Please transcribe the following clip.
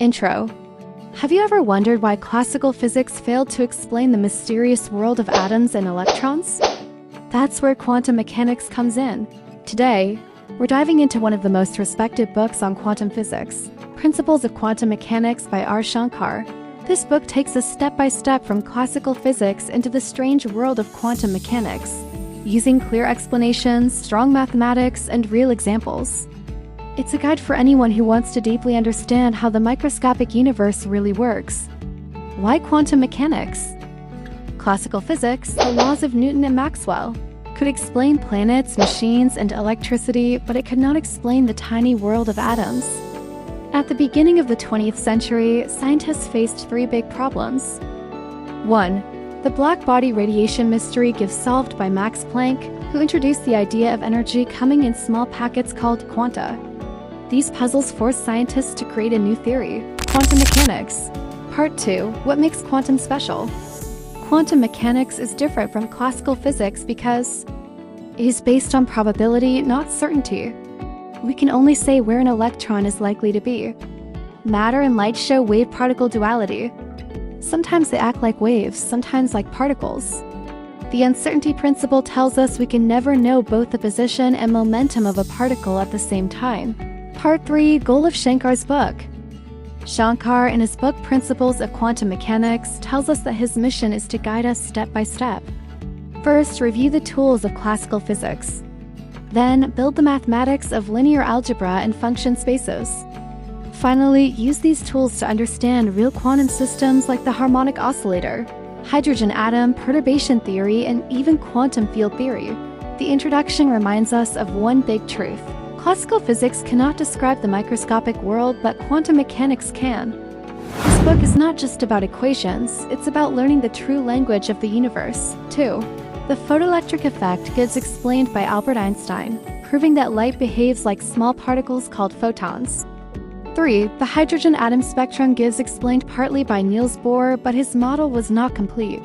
Intro. Have you ever wondered why classical physics failed to explain the mysterious world of atoms and electrons? That's where quantum mechanics comes in. Today, we're diving into one of the most respected books on quantum physics, Principles of Quantum Mechanics by Shankar. This book takes us step by step from classical physics into the strange world of quantum mechanics, using clear explanations, strong mathematics, and real examples. It's a guide for anyone who wants to deeply understand how the microscopic universe really works. Why quantum mechanics? Classical physics, the laws of Newton and Maxwell, could explain planets, machines, and electricity, but it could not explain the tiny world of atoms. At the beginning of the 20th century, scientists faced three big problems. 1. The black body radiation mystery gives solved by Max Planck, who introduced the idea of energy coming in small packets called quanta. These puzzles forced scientists to create a new theory, quantum mechanics. Part 2. What makes quantum special? Quantum mechanics is different from classical physics because it is based on probability, not certainty. We can only say where an electron is likely to be. Matter and light show wave-particle duality. Sometimes they act like waves, sometimes like particles. The uncertainty principle tells us we can never know both the position and momentum of a particle at the same time. Part 3. Goal of Shankar's book. Shankar, in his book Principles of Quantum Mechanics, tells us that his mission is to guide us step by step. First, review the tools of classical physics. Then, build the mathematics of linear algebra and function spaces. Finally, use these tools to understand real quantum systems like the harmonic oscillator, hydrogen atom, perturbation theory, and even quantum field theory. The introduction reminds us of one big truth. Classical physics cannot describe the microscopic world, but quantum mechanics can. This book is not just about equations, it's about learning the true language of the universe. 2. The photoelectric effect gives explained by Albert Einstein, proving that light behaves like small particles called photons. 3. The hydrogen atom spectrum gives explained partly by Niels Bohr, but his model was not complete.